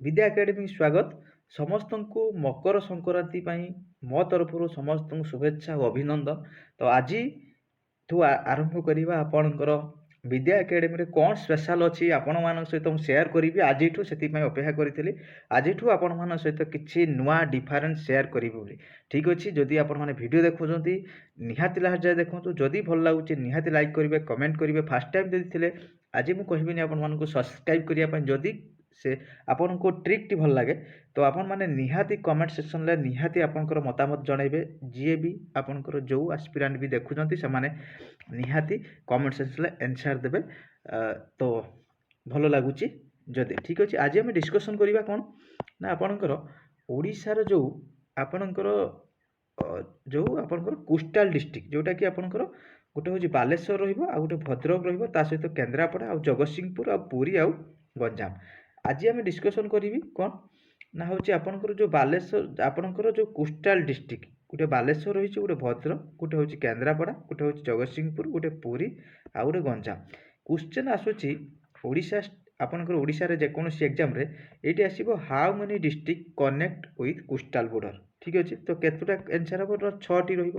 विद्या academy स्वागत समस्त को मकर संक्रांति मो तरफ समस्त शुभेच्छा और अभिनंदन। तो आज आरंभ करवा आपणकर विद्या एकेडमी रे कौन स्पेशल अच्छी आपण मान सहित शेयर करी आज से अपेक्षा करी आज आपण मान सहित किसी नुआ डिफरेंट शेयर करी बोली। ठीक अच्छे जदि आपण मैंने वीडियो देखुं निहाती लास्ट जाए देखो जदि भल लगुच निहाती लाइक करेंगे कमेंट करेंगे फास्ट टाइम देखते आज मुझे कहबी आपण सब्सक्राइब करने जदि से आपन को ट्रिक टी भल लगे तो आपण माने निहाती कमेंट सेक्शन ले निहाती आपनकर मतामत जणैबे जे भी आपनकर जो एस्पिरेंट भी देखुचंती से माने निहाती कमेंट सेक्शन ले आंसर देबे। तो भल लागुची जदि ठीक अछि आज हम डिस्कशन करिबा कोन ना आपनकर ओडिसा रो जो आपनकर कोस्टल डिस्ट्रिक्ट जोटा कि आपनकर गोटे होची बालेश्वर रहिबो आ गोटे भद्रक रहिबो ता सहित केन्द्रापड़ा आ जगतसिंहपुर आ पुरी आ गंजाम। आज आम डिस्कसन करी कौन ना हूँ आपंकर जो बालेश्वर आपंकर जो कोस्टाल डिस्ट्रिक्ट गोटे बालेश्वर रही गोटे भद्रक गोटे हूँ केन्द्रापड़ा गोटे हूँ जगतसिंहपुर गोटे पुरी आ गोटे गंजाम। क्वेश्चन आसूची ओडिशा आपंकर ओडिशा रे जेकोसी एग्जाम रे ये आसो how many district connect with coastal border. ठीक अच्छे तो केतोटा आंसर हम 6टी रही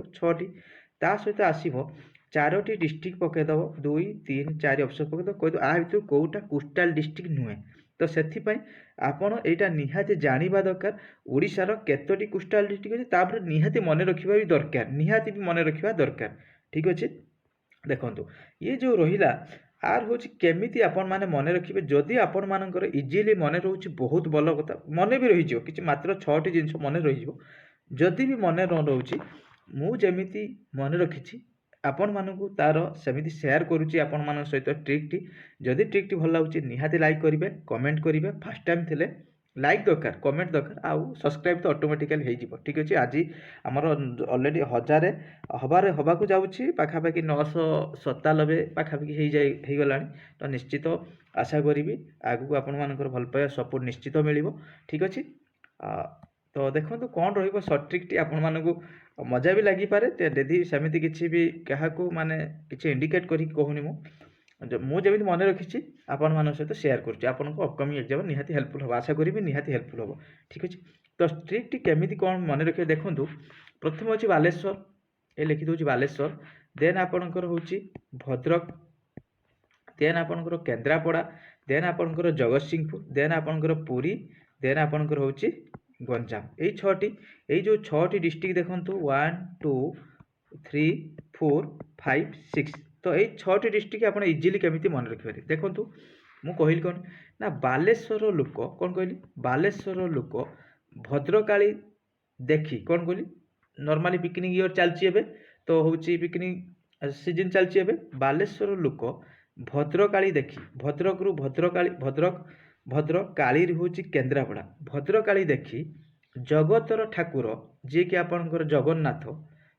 सहित आसो 4टी डिस्ट्रिक्ट पकईदेव 2 3 4 ऑप्शन पकईदेव कहीदेव आ भर कौटा कोस्टाल डिस्ट्रिक्ट नुहे। तो से आपण यहाँ निहाती जाना दरकार ओडिशार केतोटी कोस्टाल डिस्ट्रिक्ट अच्छे तापर निहाती मन रखा भी दरकार निहाती भी मन रखा दरकार। ठीक अच्छे देखो ये जो रहा आर हूँ केमी आपण मैंने मन रखिए जदि आपण मानकर इजिली मन रोचे बहुत भल कथा मन भी रही कि मात्र 6टी जिन मन रही जदि भी मन न रोचे मुझे मन रखी आपण मानू तार सेमिति शेयर करुच्ची आपण मान सहित ट्रिकटी जदि ट्रिकटी भल लगुच निहाती लाइक करेंगे कमेंट करेंगे फास्ट टाइम थे लाइक दरकार कमेंट दरकार आउ सब्सक्राइब तो ऑटोमेटिकली हो। ठीक अच्छे आज आमर ऑलरेडी 1000 हबार हवा को जाऊँगी पाखापाखि 997 पाखापाखि हो गला तो निश्चित आशा करी आगू आपण मानकर भल पाया सपोर्ट निश्चित मिल। ठीक अच्छे तो देखो कौन रही सर्ट ट्रिकटी आपण मानू मजा भी लगी पारे यदि सेमती किसी भी क्या माने किसी इंडिकेट करी कहूनी मुझे मन रखी आपण मान सहित शेयर करुच्ची आपन को अपकमिंग एग्जाम निहाती हेल्पफुल हम आशा करी निहाती हेल्पफुल हम। ठीक अच्छे तो ट्रिकटी केमी कौन मन रखिए देखो प्रथम अच्छी बालेश्वर ये लिखि दूसरी बालेश्वर देन आपणकर हूँ भद्रक देन आपणकर केन्द्रापड़ा देन आपणकर जगतसिंहपुर देन आपणकर पुरी देन आपणकर हूँ गंजाम। यही 6टी यही जो 6टी डिस्ट्रिक्ट देखो 1 2 3 4 5 6 तो यही 6टी डिस्ट्रिक्ट आप इजिली केमी मन रखिपारे। देखो मुझे कहली कौन ना बालेश्वर लोक कौन कहली बालेश्वर लोक भद्रकाली देखी कौन कहली नॉर्मली पिकनिक ईयर चलती तो हूँ पिकनिक सीजन चलती बालेश्वर लोक भद्रकाली देखी भद्रक रु भद्रकाली भद्रक भद्रक काली हूँ केन्द्रापड़ा भद्रकाली देखी जगतर ठाकुर जी कि आपणकर जगन्नाथ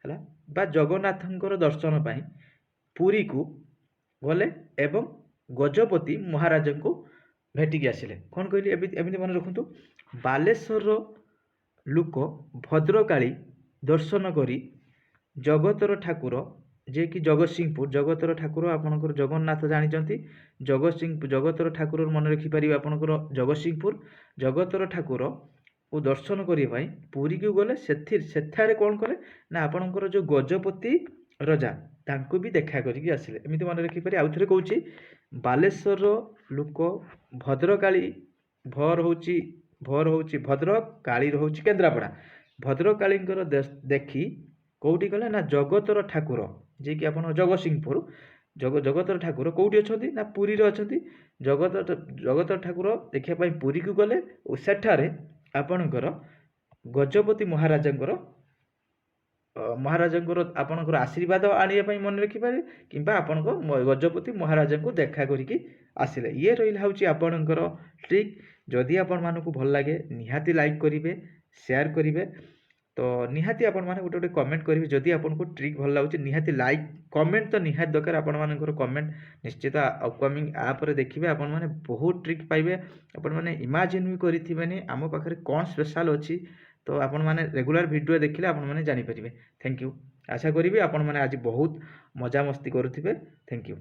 है बा जगन्नाथंकर दर्शन पाई पुरी को गले एवं गजपति महाराज को भेटिकी आसिले कौन कहली एमती मन रखु बालेश्वर लोक भद्रकाली दर्शन करी जगतर ठाकुर जे कि जगतसिंहपुर जगतर ठाकुर आपणकर जगन्नाथ जानते जगतर ठाकुर मन रखिपारे आपणकर जगतसिंहपुर जगतर ठाकुर को दर्शन करने पुरी को गले से कौन कले ना आपणकर जो गजपति रजा तांको भी देखा करके आसिले एमती मन रखिपारे। आउ थे कहूँ बालेश्वर लोक भद्रकाली भर हूँ भद्रक काली हूँ केन्द्रापड़ा भद्रकाली देखी कौटी गले ना जगतर ठाकुर जे कि आप जगतसिंहपुर जगतर ठाकुर कौटी अच्छा ना पुरी अच्छा जगतर ठाकुर देखापी पुरी को गले सेठारे आपणकर गजपति महाराजंकर आपणकर आशीर्वाद आने मन रखिपारे कि आपण गजपति महाराज को देखा करके आसिले ये रहा हूँ आपणकर ट्रिक जदि आपण मानक भल लगे निहाती लाइक करेंगे शेयर करेंगे तो निहाती आपण माने गोटे गोटे कमेंट करेंगे जदि आपको ट्रिक भल लगुच निहाती लाइक कमेंट तो निहाती दरकार आपण मानकर कमेंट निश्चित अपकमिंग आप देखिए आपण माने बहुत ट्रिक पाइबे आपण माने इमेजिन भी करें आम पाखे कौन स्पेशल अच्छी तो आपण माने रेगुलर वीडियो देखिले आपण माने जानी परिबे। थैंक यू आशा करी आपण माने आज बहुत मजा मस्ती करुथिबे। Thank you.